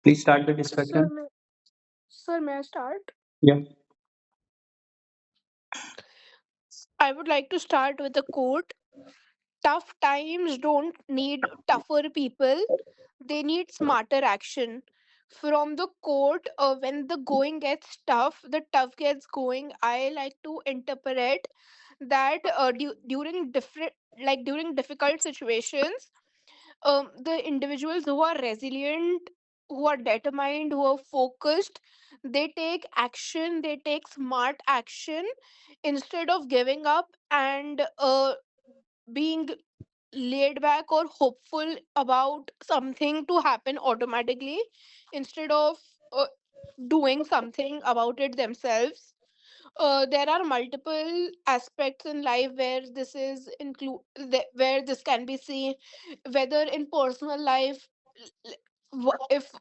Please start the Sir, discussion. may I start? Yeah. I would like to start with a quote. Tough times don't need tougher people, they need smarter action. From the quote, when the going gets tough, the tough gets going. I like to interpret that during difficult situations, the individuals who are resilient, who are determined, who are focused, they take action, they take smart action instead of giving up and being laid back or hopeful about something to happen automatically instead of uh, doing something about it themselves. There are multiple aspects in life where this is where this can be seen, whether in personal life, if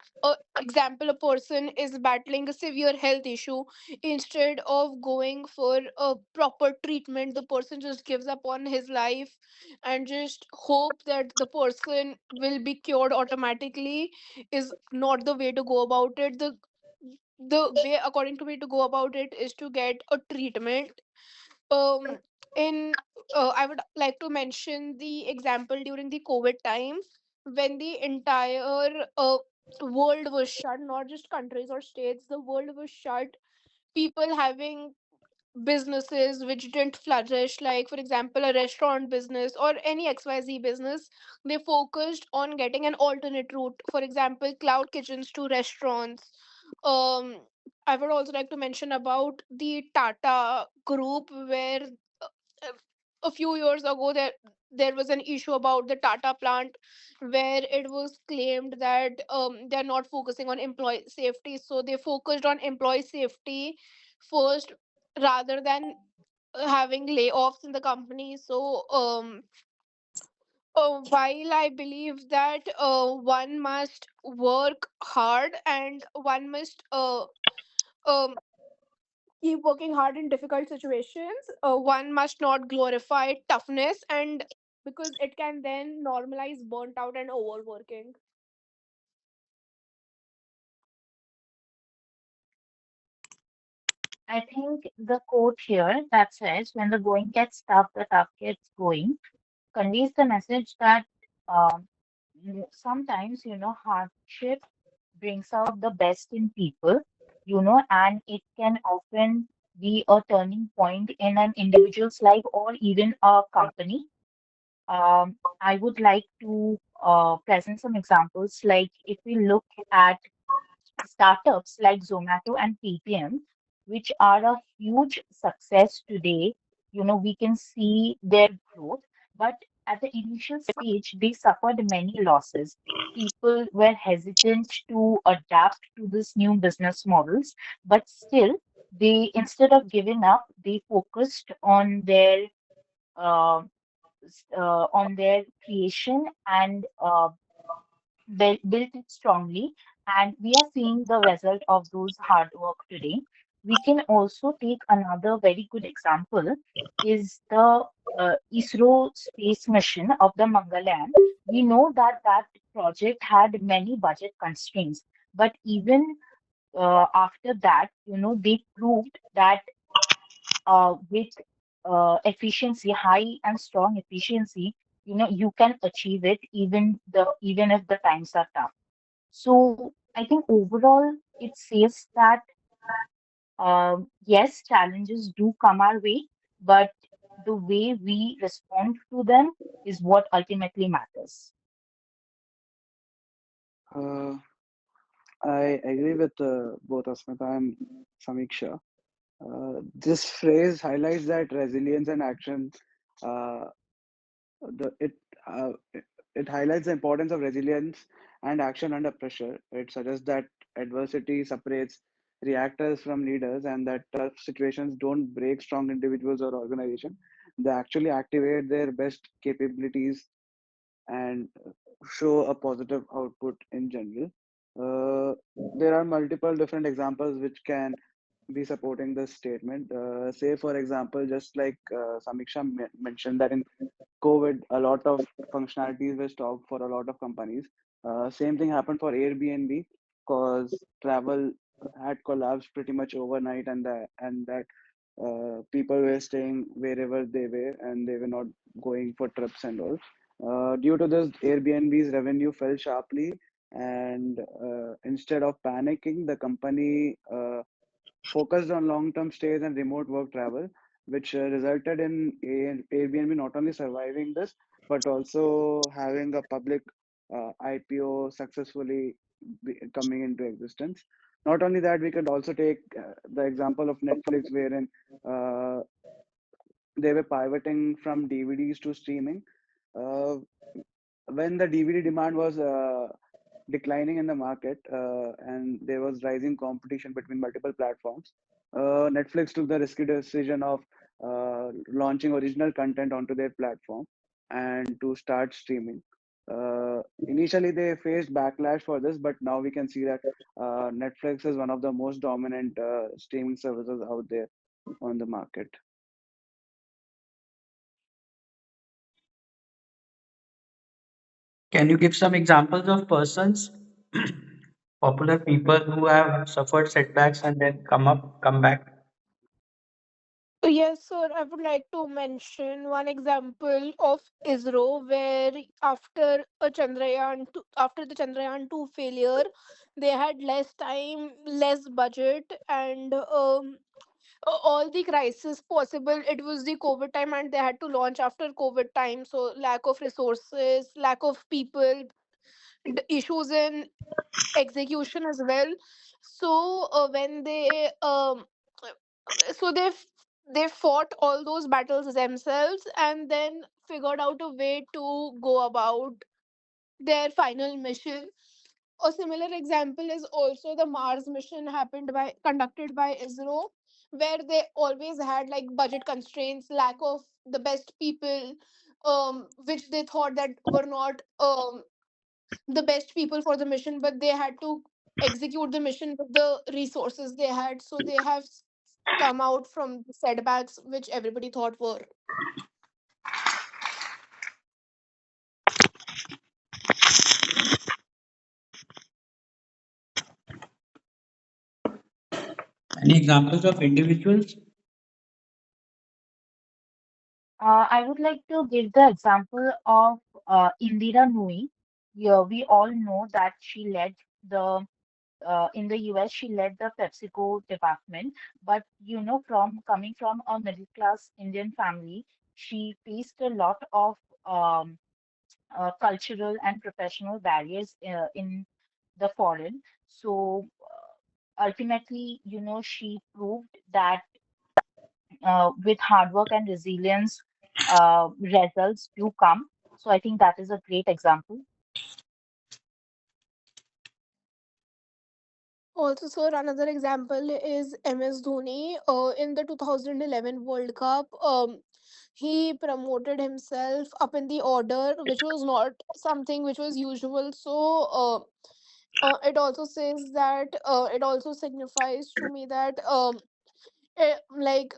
example a person is battling a severe health issue, instead of going for a proper treatment, the person just gives up on his life and just hope that the person will be cured automatically, is not the way to go about it. The way according to me to go about it is to get a treatment. Um in I would like to mention the example during the COVID time, when the entire world was shut, not just countries or states, the world was shut. People having businesses which didn't flourish, like for example a restaurant business or any XYZ business, they focused on getting an alternate route, for example cloud kitchens to restaurants. um I would also like to mention about the Tata group, where uh, a few years ago there was an issue about the Tata plant, where it was claimed that they're not focusing on employee safety, so they focused on employee safety first rather than having layoffs in the company. So while I believe that one must work hard and one must um, keep working hard in difficult situations, one must not glorify toughness, and because it can then normalize burnt out and overworking. I think the quote here that says, when the going gets tough, the tough gets going, conveys the message that um, sometimes, hardship brings out the best in people, and it can often be a turning point in an individual's life or even a company. I would like to present some examples. Like if we look at startups like Zomato and Paytm, which are a huge success today, we can see their growth. But at the initial stage, they suffered many losses. People were hesitant to adapt to this new business models, but still, instead of giving up, they focused uh, on their creation and built it strongly, and we are seeing the result of those hard work today. We can also take another very good example is the ISRO space mission of the Mangalyaan. We know that that project had many budget constraints, but even after that, they proved that with efficiency, high and strong efficiency, you can achieve it even if the times are tough. So I think overall it says that yes, challenges do come our way, but the way we respond to them is what ultimately matters. Uh, I agree with both Asmita and Samiksha. This phrase highlights that resilience and action. Uh, the it it highlights the importance of resilience and action under pressure. It suggests that adversity separates reactors from leaders, and that tough situations don't break strong individuals or organization. They actually activate their best capabilities and show a positive output in general. Uh, there are multiple different examples which can be supporting this statement. Say, for example, just like Samiksha mentioned that in COVID, a lot of functionalities were stopped for a lot of companies. Same thing happened for Airbnb. cause travel had collapsed pretty much overnight, and that people were staying wherever they were, and they were not going for trips and all. Due to this, Airbnb's revenue fell sharply, and instead of panicking, the company focused on long-term stays and remote work travel, which resulted in Airbnb not only surviving this, but also having a public IPO successfully coming into existence. Not only that, we could also take the example of Netflix, wherein uh, they were pivoting from DVDs to streaming. Uh, when the DVD demand was declining in the market, and there was rising competition between multiple platforms, Netflix took the risky decision of launching original content onto their platform and to start streaming. Initially, they faced backlash for this, but now we can see that Netflix is one of the most dominant streaming services out there on the market. Can you give some examples of persons, popular people who have suffered setbacks and then come back? Yes, sir. I would like to mention one example of ISRO, where after the Chandrayaan 2 failure, they had less time, less budget, and all the crisis possible. It was the COVID time, and they had to launch after COVID time. So lack of resources, lack of people, issues in execution as well. So when they fought all those battles themselves, and then figured out a way to go about their final mission. A similar example is also the Mars mission happened by conducted by ISRO, where they always had like budget constraints, lack of the best people, which they thought that were not the best people for the mission, but they had to execute the mission with the resources they had. So they have come out from the setbacks which everybody thought were. Any examples of individuals? I would like to give the example of Indira Nooyi. Yeah, we all know that she led the in the US, she led the PepsiCo department. But from coming from a middle class Indian family, she faced a lot of um, cultural and professional barriers in the foreign. So ultimately, she proved that with hard work and resilience, results do come. So I think that is a great example. Also, sir, another example is MS Dhoni. In the 2011 World Cup, he promoted himself up in the order, which was not something which was usual. So, it also signifies to me that like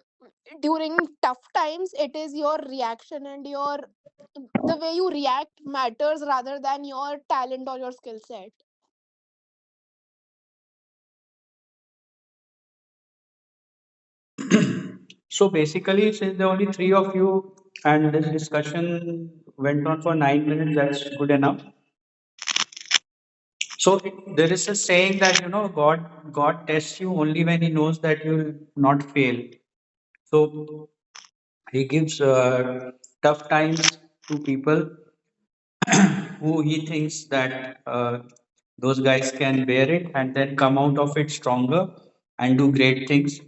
during tough times, it is your reaction and your the way you react matters rather than your talent or your skill set. So basically, since there are only three of you and this discussion went on for 9 minutes, that's good enough. So there is a saying that God tests you only when He knows that you will not fail. So He gives tough times to people who He thinks that those guys can bear it and then come out of it stronger and do great things.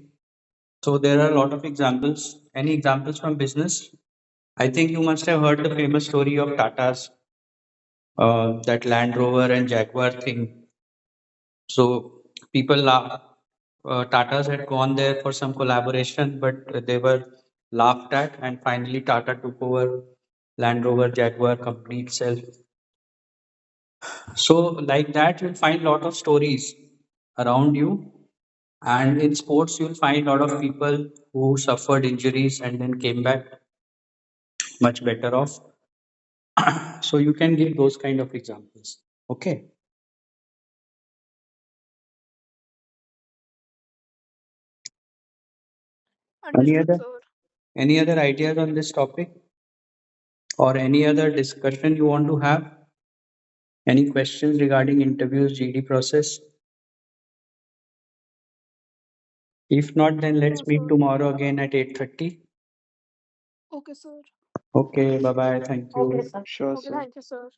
So there are a lot of examples. Any examples from business? I think you must have heard the famous story of Tata's, that Land Rover and Jaguar thing. So people laugh. Tata's had gone there for some collaboration, but they were laughed at, and finally Tata took over Land Rover Jaguar company itself. So like that, you'll find a lot of stories around you, and in sports, you'll find a lot of people who suffered injuries and then came back much better off. So you can give those kind of examples. Okay. Any Understood, other sir. any other ideas on this topic or any other discussion you want to have? Any questions regarding interviews, GD process? If not, then No, let's meet sir. tomorrow again at 8:30. Okay, sir. Okay, bye bye. Thank Okay, you. sir. Sure, Okay, sir. thank you, sir.